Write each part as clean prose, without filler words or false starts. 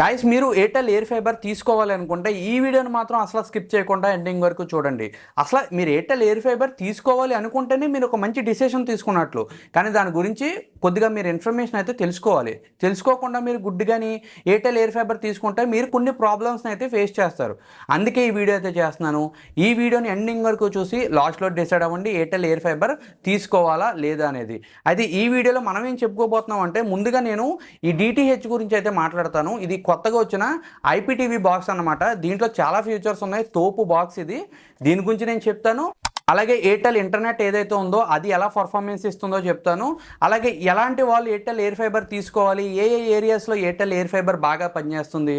Guys మీరు Airtel air fibre తీసుకోవాలి అనుకుంటే ఈ వీడియోని మాత్రం అసలు స్కిప్ చేయకుండా ఎండింగ్ వరకు చూడండి. అసలు మీరు ఎయిర్టెల్ ఎయిర్ ఫైబర్ తీసుకోవాలి అనుకుంటేనే మీరు ఒక మంచి డిసిషన్ తీసుకున్నట్లు. కానీ దాని గురించి కొద్దిగా మీరు ఇన్ఫర్మేషన్ అయితే తెలుసుకోవాలి. తెలుసుకోకుండా మీరు గుడ్డిగాని ఎయిర్టెల్ ఎయిర్ ఫైబర్ తీసుకుంటే మీరు కొన్ని ప్రాబ్లమ్స్ని అయితే ఫేస్ చేస్తారు. అందుకే ఈ వీడియో అయితే చేస్తున్నాను. ఈ వీడియోని ఎండింగ్ వరకు చూసి లాస్ట్లో డిసైడ్ అవ్వండి ఎయిర్టెల్ ఎయిర్ ఫైబర్ తీసుకోవాలా లేదా అనేది. అయితే ఈ వీడియోలో మనం ఏం చెప్పుకోబోతున్నాం అంటే ముందుగా నేను ఈ డిటిహెచ్ గురించి అయితే మాట్లాడతాను. ఇది కొత్తగా వచ్చిన ఐపీటీవీ బాక్స్ అన్నమాట. దీంట్లో చాలా ఫీచర్స్ ఉన్నాయి. తోపు బాక్స్ ఇది. దీని గురించి నేను చెప్తాను. అలాగే ఎయిర్టెల్ ఇంటర్నెట్ ఏదైతే ఉందో అది ఎలా పర్ఫార్మెన్స్ ఇస్తుందో చెప్తాను. అలాగే ఎలాంటి వాళ్ళు ఎయిర్టెల్ ఎయిర్ ఫైబర్ తీసుకోవాలి, ఏ ఏరియాస్లో ఎయిర్టెల్ ఎయిర్ ఫైబర్ బాగా పనిచేస్తుంది,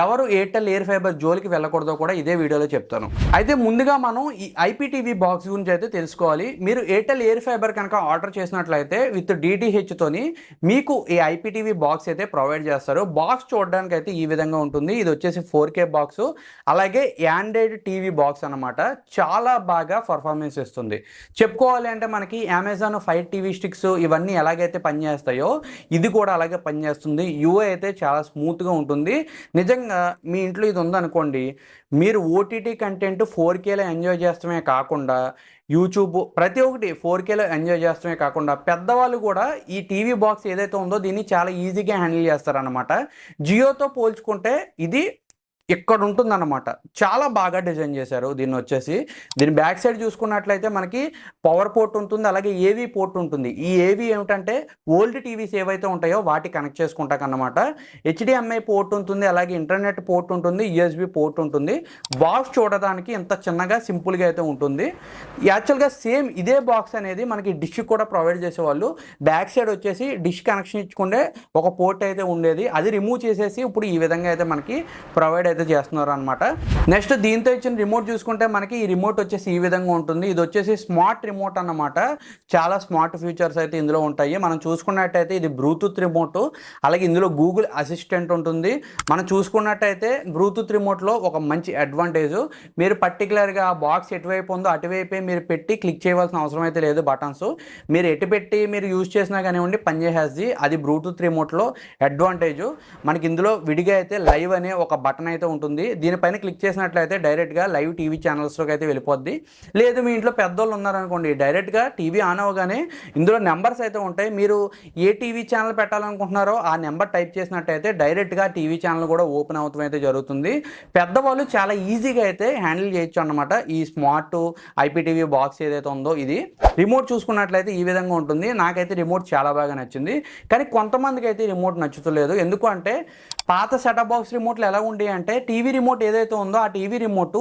ఎవరు ఎయిర్టెల్ ఎయిర్ ఫైబర్ జోలికి వెళ్ళకూడదో కూడా ఇదే వీడియోలో చెప్తాను. అయితే ముందుగా మనం ఈ ఐపీటీవీ బాక్స్ గురించి అయితే తెలుసుకోవాలి. మీరు ఎయిర్టెల్ ఎయిర్ ఫైబర్ కనుక ఆర్డర్ చేసినట్లయితే విత్ డిటిహెచ్తోని మీకు ఈ ఐపీటీవీ బాక్స్ అయితే ప్రొవైడ్ చేస్తారు. బాక్స్ చూడడానికి అయితే ఈ విధంగా ఉంటుంది. ఇది వచ్చేసి 4K బాక్స్, అలాగే ఆండ్రాయిడ్ టీవీ బాక్స్ అనమాట. చాలా బాగా పర్ఫార్మెన్స్ ఇస్తుంది. చెప్పుకోవాలి అంటే మనకి అమెజాన్ ఫైర్ టీవీ స్టిక్స్ ఇవన్నీ ఎలాగైతే పనిచేస్తాయో ఇది కూడా అలాగే పనిచేస్తుంది. యూఐ అయితే చాలా స్మూత్గా ఉంటుంది. నిజంగా మీ ఇంట్లో ఇది ఉందనుకోండి, మీరు ఓటీటీ కంటెంట్ 4Kలో ఎంజాయ్ చేస్తమే కాకుండా యూట్యూబ్ ప్రతి ఒక్కటి 4Kలో ఎంజాయ్ చేస్తమే కాకుండా పెద్దవాళ్ళు కూడా ఈ టీవీ బాక్స్ ఏదైతే ఉందో దీన్ని చాలా ఈజీగా హ్యాండిల్ చేస్తారనమాట. జియోతో పోల్చుకుంటే ఇది ఇక్కడ ఉంటుందన్నమాట. చాలా బాగా డిజైన్ చేశారు దీన్ని. వచ్చేసి దీని బ్యాక్ సైడ్ చూసుకున్నట్లయితే మనకి పవర్ పోర్ట్ ఉంటుంది, అలాగే ఏవీ పోర్ట్ ఉంటుంది. ఈ ఏవీ ఏమిటంటే ఓల్డ్ టీవీస్ ఏవైతే ఉంటాయో వాటి కనెక్ట్ చేసుకుంటాకన్నమాట. హెచ్డిఎంఐ పోర్ట్ ఉంటుంది, అలాగే ఇంటర్నెట్ పోర్ట్ ఉంటుంది, యూఎస్బి పోర్ట్ ఉంటుంది. బాక్స్ చూడడానికి ఎంత చిన్నగా సింపుల్గా అయితే ఉంటుంది. యాక్చువల్గా సేమ్ ఇదే బాక్స్ అనేది మనకి డిష్ కూడా ప్రొవైడ్ చేసేవాళ్ళు. బ్యాక్ సైడ్ వచ్చేసి డిష్ కనెక్షన్ ఇచ్చుకుంటే ఒక పోర్ట్ అయితే ఉండేది, అది రిమూవ్ చేసేసి ఇప్పుడు ఈ విధంగా అయితే మనకి ప్రొవైడ్ అయితే చేస్తున్నారు అనమాట. నెక్స్ట్ దీంతో ఇచ్చిన రిమోట్ చూసుకుంటే మనకి ఈ రిమోట్ వచ్చేసి ఈ విధంగా ఉంటుంది. ఇది వచ్చేసి స్మార్ట్ రిమోట్ అన్నమాట. చాలా స్మార్ట్ ఫీచర్స్ అయితే ఇందులో ఉంటాయి. మనం చూసుకున్నట్టయితే ఇది బ్లూటూత్ రిమోట్, అలాగే ఇందులో గూగుల్ అసిస్టెంట్ ఉంటుంది. మనం చూసుకున్నట్టయితే బ్లూటూత్ రిమోట్లో ఒక మంచి అడ్వాంటేజ్, మీరు పర్టికులర్గా ఆ బాక్స్ ఎటువైపు ఉందో అటువైపే మీరు పెట్టి క్లిక్ చేయవలసిన అవసరం అయితే లేదు. బటన్స్ మీరు ఎటు పెట్టి మీరు యూజ్ చేసినా కానివ్వండి పనిచేసేది. అది బ్లూటూత్ రిమోట్లో అడ్వాంటేజ్. మనకి ఇందులో విడిగా అయితే లైవ్ అనే ఒక బటన్ అయితే ఉంటుంది. దీనిపైన క్లిక్ చేసినట్లయితే డైరెక్ట్గా లైవ్ టీవీ ఛానల్స్లోకి అయితే వెళ్ళిపోద్ది. లేదు మీ ఇంట్లో పెద్దోళ్ళు ఉన్నారనుకోండి, డైరెక్ట్గా టీవీ ఆన్ అవ్వగానే ఇందులో నెంబర్స్ అయితే ఉంటాయి. మీరు ఏ టీవీ ఛానల్ పెట్టాలనుకుంటున్నారో ఆ నెంబర్ టైప్ చేసినట్టయితే డైరెక్ట్గా టీవీ ఛానల్ కూడా ఓపెన్ అవుతాం అయితే జరుగుతుంది. పెద్దవాళ్ళు చాలా ఈజీగా అయితే హ్యాండిల్ చేయొచ్చు అన్నమాట. ఈ స్మార్ట్ ఐపీటీవీ బాక్స్ ఏదైతే ఉందో ఇది. రిమోట్ చూసుకున్నట్లయితే ఈ విధంగా ఉంటుంది. నాకైతే రిమోట్ చాలా బాగా నచ్చింది. కానీ కొంతమందికి అయితే రిమోట్ నచ్చుతలేదు. ఎందుకు అంటే పాత సెటప్ బాక్స్ రిమోట్లు ఎలా ఉండే అంటే టీవీ రిమోట్ ఏదైతే ఉందో ఆ టీవీ రిమోట్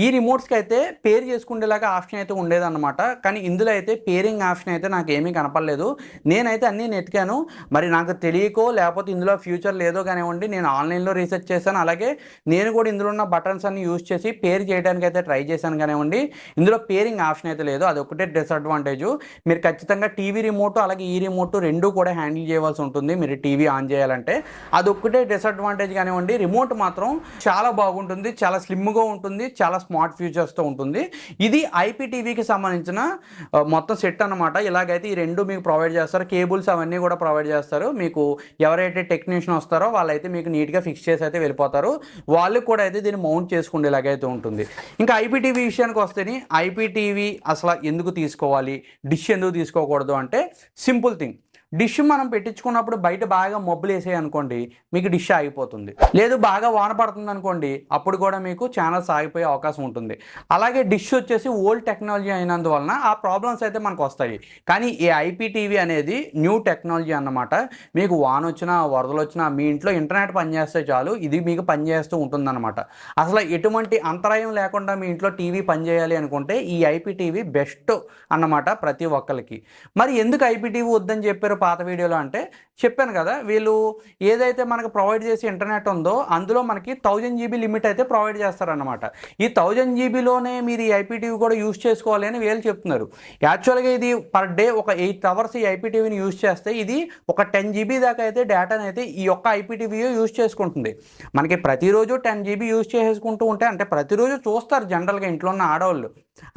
ఈ రిమోట్స్కి అయితే పేర్ చేసుకునేలాగా ఆప్షన్ అయితే ఉండేదన్నమాట. కానీ ఇందులో అయితే పేరింగ్ ఆప్షన్ అయితే నాకు ఏమీ కనపడలేదు. నేనైతే అన్నీ నెతికాను, మరి నాకు తెలియకో లేకపోతే ఇందులో ఫ్యూచర్ లేదో కానివ్వండి, నేను ఆన్లైన్లో రీసెర్చ్ చేశాను. అలాగే నేను కూడా ఇందులో ఉన్న బటన్స్ అన్ని యూజ్ చేసి పేర్ చేయడానికి అయితే ట్రై చేశాను కానివ్వండి, ఇందులో పేరింగ్ ఆప్షన్ అయితే లేదు. అది ఒకటే డిసడ్వాంటేజ్. మీరు ఖచ్చితంగా టీవీ రిమోట్ అలాగే ఈ రిమోట్ రెండు కూడా హ్యాండిల్ చేయవలసి ఉంటుంది మీరు టీవీ ఆన్ చేయాలంటే. అదొక్కటే డిసడ్వాంటేజ్ కానివ్వండి. రిమోట్ మాత్రం చాలా బాగుంటుంది, చాలా స్లిమ్గా ఉంటుంది, చాలా స్మార్ట్ ఫీచర్స్తో ఉంటుంది. ఇది ఐపీటీవీకి సంబంధించిన మొత్తం సెట్ అన్నమాట. ఇలాగైతే ఈ రెండు మీకు ప్రొవైడ్ చేస్తారు. కేబుల్స్ అవన్నీ కూడా ప్రొవైడ్ చేస్తారు. మీకు ఎవరైతే టెక్నీషియన్ వస్తారో వాళ్ళైతే మీకు నీట్గా ఫిక్స్ చేసి అయితే వెళ్ళిపోతారు. వాళ్ళు కూడా అయితే దీన్ని మౌంట్ చేసుకునేలాగైతే ఉంటుంది. ఇంకా ఐపీటీవీ విషయానికి వస్తేనే ఐపీటీవీ అసలు ఎందుకు తీసుకోవాలి, డిష్ ఎందుకు తీసుకోకూడదు అంటే సింపుల్ థింగ్. డిష్ మనం పెట్టించుకున్నప్పుడు బయట బాగా మబ్బులు వేసాయి అనుకోండి, మీకు డిష్ ఆగిపోతుంది. లేదు బాగా వాన పడుతుంది అనుకోండి, అప్పుడు కూడా మీకు ఛానల్స్ ఆగిపోయే అవకాశం ఉంటుంది. అలాగే డిష్ వచ్చేసి ఓల్డ్ టెక్నాలజీ అయినందువలన ఆ ప్రాబ్లమ్స్ అయితే మనకు వస్తాయి. కానీ ఈ ఐపీటీవీ అనేది న్యూ టెక్నాలజీ అన్నమాట. మీకు వాన వచ్చినా వరదలు వచ్చినా మీ ఇంట్లో ఇంటర్నెట్ పనిచేస్తే చాలు, ఇది మీకు పనిచేస్తూ ఉంటుందన్నమాట. అసలు ఎటువంటి అంతరాయం లేకుండా మీ ఇంట్లో టీవీ పనిచేయాలి అనుకుంటే ఈ ఐపీటీవీ బెస్ట్ అన్నమాట ప్రతి ఒక్కరికి. మరి ఎందుకు ఐపీటీవీ వద్దని చెప్పారు పాత వీడియోలో అంటే చెప్పాను కదా, వీళ్ళు ఏదైతే మనకు ప్రొవైడ్ చేసే ఇంటర్నెట్ ఉందో అందులో మనకి 1000 GB లిమిట్ అయితే ప్రొవైడ్ చేస్తారనమాట. ఈ 1000 GBలోనే మీరు ఈ ఐపీటీవీ కూడా యూజ్ చేసుకోవాలి అని వీళ్ళు చెప్తున్నారు. యాక్చువల్గా ఇది పర్ డే ఒక 8 అవర్స్ ఈ ఐపీటీవీని యూజ్ చేస్తే ఇది ఒక 10 GB దాకా అయితే డేటాని అయితే ఈ యొక్క ఐపీటీవీ యూజ్ చేసుకుంటుంది. మనకి ప్రతిరోజు 10 GB యూజ్ చేసుకుంటూ ఉంటే అంటే ప్రతిరోజు చూస్తారు జనరల్గా ఇంట్లో ఉన్న ఆడవాళ్ళు.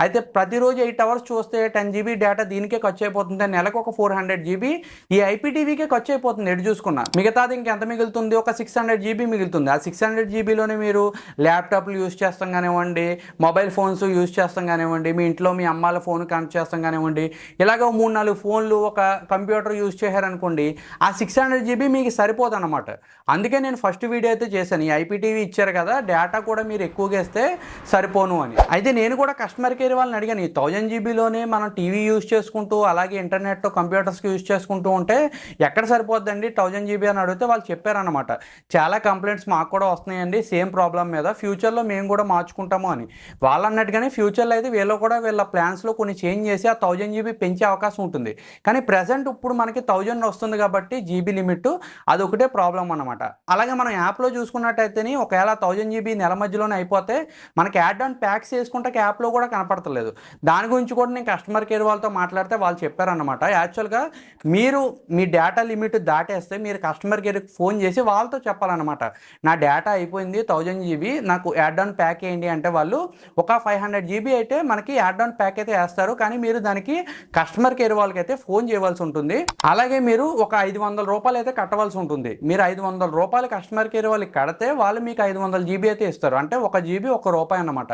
అయితే ప్రతిరోజు 8 అవర్స్ చూస్తే 10 జీబీ డేటా దీనికే ఖర్చు అయిపోతుంది. నెలకు ఒక 400 జీబీ ఈ ఐపీటీవీకే ఖర్చు అయిపోతుంది ఎటు చూసుకున్నా. మిగతాది ఇంకెంత మిగులుతుంది, ఒక 600 జీబీ మిగులుతుంది. ఆ 600 జీబీలోనే మీరు ల్యాప్టాప్లు యూజ్ చేస్తాం కానివ్వండి, మొబైల్ ఫోన్స్ యూజ్ చేస్తాం కానివ్వండి, మీ ఇంట్లో మీ అమ్మాల ఫోన్ కనెక్ట్ చేస్తాం కానివ్వండి, ఇలాగ 3-4 ఫోన్లు, ఒక కంప్యూటర్ యూజ్ చేశారనుకోండి, ఆ 600 జీబీ మీకు సరిపోదు అనమాట. అందుకే నేను ఫస్ట్ వీడియో అయితే చేశాను, ఈ ఐపీటీవీ ఇచ్చారు కదా డేటా కూడా మీరు ఎక్కువగా ఇస్తే సరిపోను అని. అయితే నేను కూడా కస్టమర్ కేర్ వాళ్ళని అడిగాను, ఈ 1000 జీబీలోనే మనం టీవీ యూజ్ చేసుకుంటూ అలాగే ఇంటర్నెట్ కంప్యూటర్స్కి యూజ్ చేసుకుంటూ ఉంటే ఎక్కడ సరిపోద్దండి 1000 జీబీ అని అడిగితే వాళ్ళు చెప్పారనమాట, చాలా కంప్లైంట్స్ మాకు కూడా వస్తున్నాయండి సేమ్ ప్రాబ్లం మీద, ఫ్యూచర్లో మేము కూడా మార్చుకుంటాము అని. వాళ్ళు అన్నట్టుగానే ఫ్యూచర్లో అయితే వీళ్ళు కూడా వీళ్ళ ప్లాన్స్లో కొన్ని చేంజ్ చేసి ఆ 1000 జీబీ పెంచే అవకాశం ఉంటుంది. కానీ ప్రజెంట్ ఇప్పుడు మనకి 1000 వస్తుంది కాబట్టి జీబీ లిమిట్ అదొకటే ప్రాబ్లం అనమాట. అలాగే మనం యాప్లో చూసుకున్నట్టయితేనే ఒకవేళ 1000 జీబీ నెల మధ్యలోనే అయిపోతే మనకి యాడ్ ఆన్ ప్యాక్స్ వేసుకుంటే యాప్లో కూడా కనపడతలేదు. దాని గురించి కూడా నేను కస్టమర్ కేర్ వాళ్ళతో మాట్లాడితే వాళ్ళు చెప్పారన్నమాట, యాక్చువల్గా మీరు మీ డేటా లిమిట్ దాటేస్తే మీరు కస్టమర్ కేర్కి ఫోన్ చేసి వాళ్ళతో చెప్పాలన్నమాట, నా డేటా అయిపోయింది 1000 జీబీ నాకు యాడ్ ఆన్ ప్యాక్ వేయండి అంటే వాళ్ళు ఒక 500 జీబీ అయితే మనకి యాడ్ ఆన్ ప్యాక్ అయితే వేస్తారు. కానీ మీరు దానికి కస్టమర్ కేర్ వాళ్ళకి అయితే ఫోన్ చేయవలసి ఉంటుంది. అలాగే మీరు ఒక 500 రూపాయలు అయితే కట్టవలసి ఉంటుంది. మీరు 500 రూపాయలు కస్టమర్ కేర్ వాళ్ళకి కడితే వాళ్ళు మీకు 500 జీబీ అయితే ఇస్తారు, అంటే ఒక జీబీ ₹1 అన్నమాట.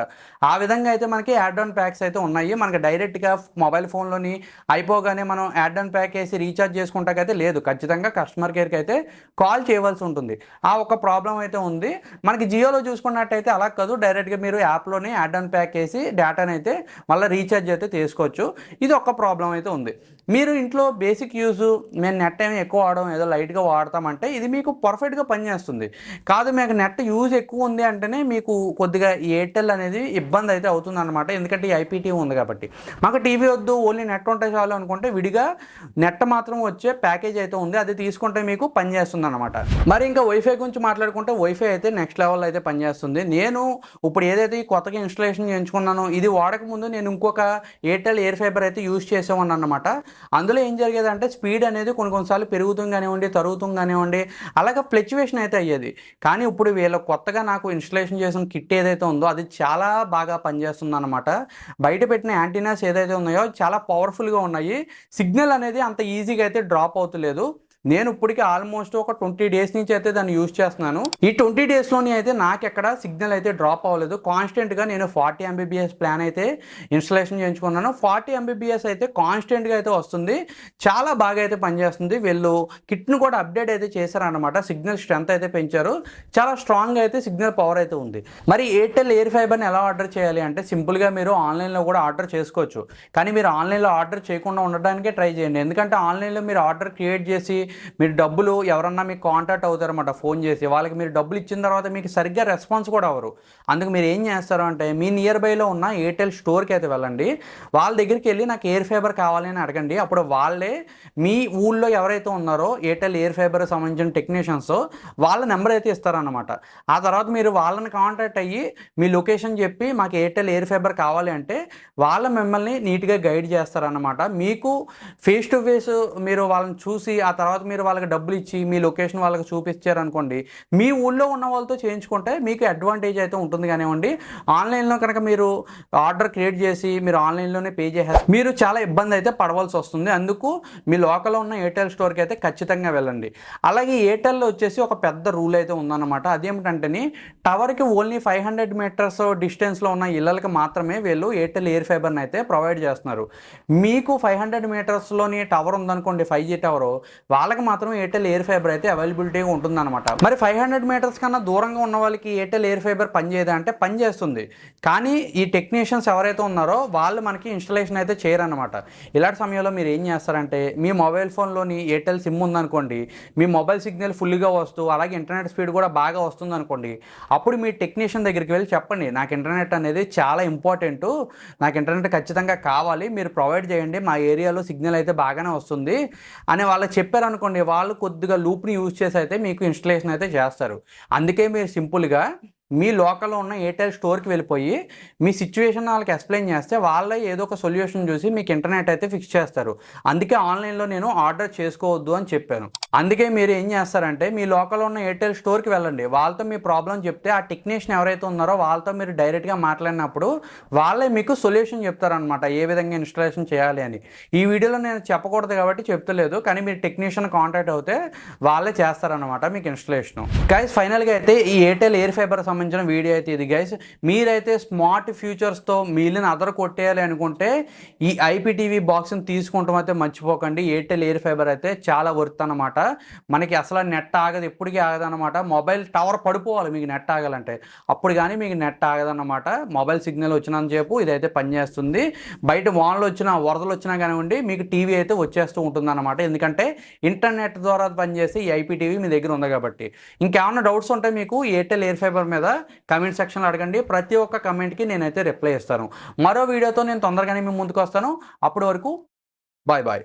ఆ విధంగా అయితే మనకి యాడ్ ఆన్ ప్యాక్స్ అయితే ఉన్నాయి. మనకి డైరెక్ట్గా మొబైల్ ఫోన్లోని అయిపోగానే మనం యాడ్ ఆన్ ప్యాక్ వేసి రీఛార్జ్ చేసుకుంటాకైతే లేదు, ఖచ్చితంగా కస్టమర్ కేర్కి అయితే కాల్ చేయవలసి ఉంటుంది. ఆ ఒక ప్రాబ్లం అయితే ఉంది. మనకి జియోలో చూసుకున్నట్టయితే అలా కాదు, డైరెక్ట్గా మీరు యాప్లోనే యాడ్ ఆన్ ప్యాక్ వేసి డేటాని అయితే మళ్ళీ రీఛార్జ్ అయితే చేసుకోవచ్చు. ఇది ఒక ప్రాబ్లం అయితే ఉంది. మీరు ఇంట్లో బేసిక్ యూజ్ మేము నెట్ ఏమి ఎక్కువ వాడడం ఏదో లైట్గా వాడతామంటే ఇది మీకు పర్ఫెక్ట్గా పనిచేస్తుంది. కాదు మీకు నెట్ యూజ్ ఎక్కువ ఉంది అంటేనే మీకు కొద్దిగా ఎయిర్టెల్ అనేది ఇబ్బంది అయితే అవుతుంది అనమాట, ఎందుకంటే ఈ ఐపీటీవీ ఉంది కాబట్టి. మాకు టీవీ వద్దు ఓన్లీ నెట్ ఉంటే చాలు అనుకుంటే విడిగా నెట్ మాత్రం వచ్చే ప్యాకేజ్ అయితే ఉంది, అది తీసుకుంటే మీకు పనిచేస్తుంది అనమాట. మరి ఇంకా వైఫై గురించి మాట్లాడుకుంటే వైఫై అయితే నెక్స్ట్ లెవెల్ అయితే పనిచేస్తుంది. నేను ఇప్పుడు ఏదైతే ఈ కొత్తగా ఇన్స్టలేషన్ చేయించుకున్నానో ఇది వాడకముందు నేను ఇంకొక ఎయిర్టెల్ ఎయిర్ ఫైబర్ అయితే యూజ్ చేసేవాడిని అనమాట. అందులో ఏం జరిగేదంటే స్పీడ్ అనేది కొన్నిసార్లు పెరుగుతుంది కానివ్వండి, తరుగుతుంది కానివ్వండి, అలాగే ఫ్లక్చువేషన్ అయితే అయ్యేది. కానీ ఇప్పుడు వీళ్ళ కొత్తగా నాకు ఇన్స్టలేషన్ చేసిన కిట్ ఏదైతే ఉందో అది చాలా బాగా పనిచేస్తుంది అనమాట. బయట పెట్టిన యాంటీనాస్ ఏదైతే ఉన్నాయో చాలా పవర్ఫుల్గా ఉన్నాయి, సిగ్నల్ అనేది అంత ఈజీగా అయితే డ్రాప్ అవుతలేదు. నేను ఇప్పటికీ ఆల్మోస్ట్ ఒక 20 డేస్ నుంచి అయితే దాన్ని యూజ్ చేస్తున్నాను. ఈ 20 డేస్లోని అయితే నాకు ఎక్కడ సిగ్నల్ అయితే డ్రాప్ అవ్వలేదు. కాన్స్టెంట్గా నేను 40 MBPS ప్లాన్ అయితే ఇన్స్టలేషన్ చేయించుకున్నాను. 40 MBPS అయితే కాన్స్టెంట్గా అయితే వస్తుంది, చాలా బాగా అయితే పనిచేస్తుంది. వీళ్ళు కిట్ను కూడా అప్డేట్ అయితే చేశారనమాట, సిగ్నల్ స్ట్రెంత్ అయితే పెంచారు, చాలా స్ట్రాంగ్గా అయితే సిగ్నల్ పవర్ అయితే ఉంది. మరి ఎయిర్టెల్ ఎయిర్ ఫైబర్ని ఎలా ఆర్డర్ చేయాలి అంటే సింపుల్గా మీరు ఆన్లైన్లో కూడా ఆర్డర్ చేసుకోవచ్చు. కానీ మీరు ఆన్లైన్లో ఆర్డర్ చేయకుండా ఉండడానికే ట్రై చేయండి, ఎందుకంటే ఆన్లైన్లో మీరు ఆర్డర్ క్రియేట్ చేసి మీరు డబ్బులు ఎవరన్నా మీకు కాంటాక్ట్ అవుతారన్నమాట ఫోన్ చేసి, వాళ్ళకి మీరు డబ్బులు ఇచ్చిన తర్వాత మీకు సరిగ్గా రెస్పాన్స్ కూడా అవ్వరు. అందుకు మీరు ఏం చేస్తారు అంటే మీ నియర్ బైలో ఉన్న ఎయిర్టెల్ స్టోర్కి అయితే వెళ్ళండి, వాళ్ళ దగ్గరికి వెళ్ళి నాకు ఎయిర్ ఫైబర్ కావాలి అని అడగండి. అప్పుడు వాళ్ళే మీ ఊళ్ళో ఎవరైతే ఉన్నారో ఎయిర్టెల్ ఎయిర్ ఫైబర్ సంబంధించిన టెక్నీషియన్స్ వాళ్ళ నెంబర్ అయితే ఇస్తారన్నమాట. ఆ తర్వాత మీరు వాళ్ళని కాంటాక్ట్ అయ్యి మీ లొకేషన్ చెప్పి మాకు ఎయిర్టెల్ ఎయిర్ ఫైబర్ కావాలి అంటే వాళ్ళ మిమ్మల్ని నీట్గా గైడ్ చేస్తారన్నమాట. మీకు ఫేస్ టు ఫేస్ మీరు వాళ్ళని చూసి ఆ తర్వాత మీరు వాళ్ళకి డబ్బులు ఇచ్చి మీ లొకేషన్ వాళ్ళకి చూపించారనుకోండి, మీ ఊళ్ళో ఉన్న వాళ్ళతో చేయించుకుంటే మీకు అడ్వాంటేజ్ అయితే ఉంటుంది కానివ్వండి. ఆన్లైన్లో కనుక మీరు ఆర్డర్ క్రియేట్ చేసి మీరు ఆన్లైన్లోనే పే చేసేస్తారు, మీరు చాలా ఇబ్బంది అయితే పడవలసి వస్తుంది. అందుకు మీ లోకల్లో ఉన్న ఎయిర్టెల్ స్టోర్కి అయితే ఖచ్చితంగా వెళ్ళండి. అలాగే ఎయిర్టెల్లో వచ్చేసి ఒక పెద్ద రూల్ అయితే ఉందన్నమాట, అదేమిటంటే టవర్కి ఓన్లీ 500 మీటర్స్ డిస్టెన్స్లో ఉన్న ఇళ్ళకి మాత్రమే వీళ్ళు ఎయిర్టెల్ ఎయిర్ ఫైబర్ని అయితే ప్రొవైడ్ చేస్తున్నారు. మీకు 500 మీటర్స్లోని టవర్ ఉందనుకోండి 5G టవర్, వాళ్ళకి మాత్రం ఎయిర్టెల్ ఎయిర్ ఫైబర్ అయితే అవైలబిలిటీగా ఉంటుందన్నమాట. మరి 500 మీటర్స్ కన్నా దూరంగా ఉన్న వాళ్ళకి ఎయిర్టెల్ ఎయిర్ ఫైబర్ పనిచేయదా అంటే పనిచేస్తుంది, కానీ ఈ టెక్నీషియన్స్ ఎవరైతే ఉన్నారో వాళ్ళు మనకి ఇన్స్టలేషన్ అయితే చేయరన్నమాట. ఇలాంటి సమయంలో మీరు ఏం చేస్తారంటే మీ మొబైల్ ఫోన్లోని ఎయిర్టెల్ సిమ్ ఉందనుకోండి, మీ మొబైల్ సిగ్నల్ ఫుల్గా వస్తూ అలాగే ఇంటర్నెట్ స్పీడ్ కూడా బాగా వస్తుంది అనుకోండి, అప్పుడు మీ టెక్నీషియన్ దగ్గరికి వెళ్ళి చెప్పండి నాకు ఇంటర్నెట్ అనేది చాలా ఇంపార్టెంట్, నాకు ఇంటర్నెట్ ఖచ్చితంగా కావాలి, మీరు ప్రొవైడ్ చేయండి, మా ఏరియాలో సిగ్నల్ అయితే బాగానే వస్తుంది అని వాళ్ళకి చెప్పారనుకోండి, వాళ్ళు కొద్దిగా లూప్ని యూజ్ చేసి అయితే మీకు ఇన్స్టలేషన్ అయితే చేస్తారు. అందుకే మీరు సింపుల్గా మీ లోకల్లో ఉన్న ఎయిర్టెల్ స్టోర్కి వెళ్ళిపోయి మీ సిచ్యువేషన్ వాళ్ళకి ఎక్స్ప్లెయిన్ చేస్తే వాళ్ళే ఏదో ఒక సొల్యూషన్ చూసి మీకు ఇంటర్నెట్ అయితే ఫిక్స్ చేస్తారు. అందుకే ఆన్లైన్లో నేను ఆర్డర్ చేసుకోవద్దు అని చెప్పాను. అందుకే మీరు ఏం చేస్తారంటే మీ లోకల్లో ఉన్న ఎయిర్టెల్ స్టోర్కి వెళ్ళండి. వాళ్ళతో మీ ప్రాబ్లం చెప్తే ఆ టెక్నీషియన్ ఎవరైతే ఉన్నారో వాళ్ళతో మీరు డైరెక్ట్గా మాట్లాడినప్పుడు వాళ్ళే మీకు సొల్యూషన్ చెప్తారనమాట, ఏ విధంగా ఇన్స్టాలేషన్ చేయాలి అని. ఈ వీడియోలో నేను చెప్పకూడదు కాబట్టి చెప్తలేదు, కానీ మీరు టెక్నీషియన్ కాంటాక్ట్ అవుతే వాళ్ళే చేస్తారనమాట మీకు ఇన్స్టలేషన్. గైస్ ఫైనల్గా అయితే ఈ ఎయిర్టెల్ ఎయిర్ ఫైబర్ సంబంధించిన వీడియో అయితే ఇది గైస్. మీరైతే స్మార్ట్ ఫ్యూచర్స్తో మిగిలిన అదర్ కొట్టేయాలి అనుకుంటే ఈ ఐపీటీవీ బాక్స్ని తీసుకుంటాం అయితే మర్చిపోకండి. ఎయిర్టెల్ ఎయిర్ ఫైబర్ అయితే చాలా వర్త్ అనమాట. మనకి అసలు నెట్ ఆగదు, ఎప్పటికీ ఆగదన్నమాట. మొబైల్ టవర్ పడిపోవాలి మీకు నెట్ ఆగాలంటే, అప్పుడు కానీ మీకు నెట్ ఆగదన్నమాట. మొబైల్ సిగ్నల్ వచ్చినంత సేపు ఇదైతే పనిచేస్తుంది. బయట వానలు వచ్చినా వరదలు వచ్చినా కానివ్వండి మీకు టీవీ అయితే వచ్చేస్తూ ఉంటుంది అనమాట. ఎందుకంటే ఇంటర్నెట్ ద్వారా పనిచేసి ఈ ఐపీటీవీ మీ దగ్గర ఉంది కాబట్టి. ఇంకేమైనా డౌట్స్ ఉంటే మీకు ఎయిర్టెల్ ఎయిర్ ఫైబర్ మీద కమెంట్ సెక్షన్లో అడగండి. ప్రతి ఒక్క కమెంట్కి నేనైతే రిప్లై ఇస్తాను. మరో వీడియోతో నేను తొందరగానే మీ ముందుకు వస్తాను. అప్పటి వరకు బాయ్ బాయ్.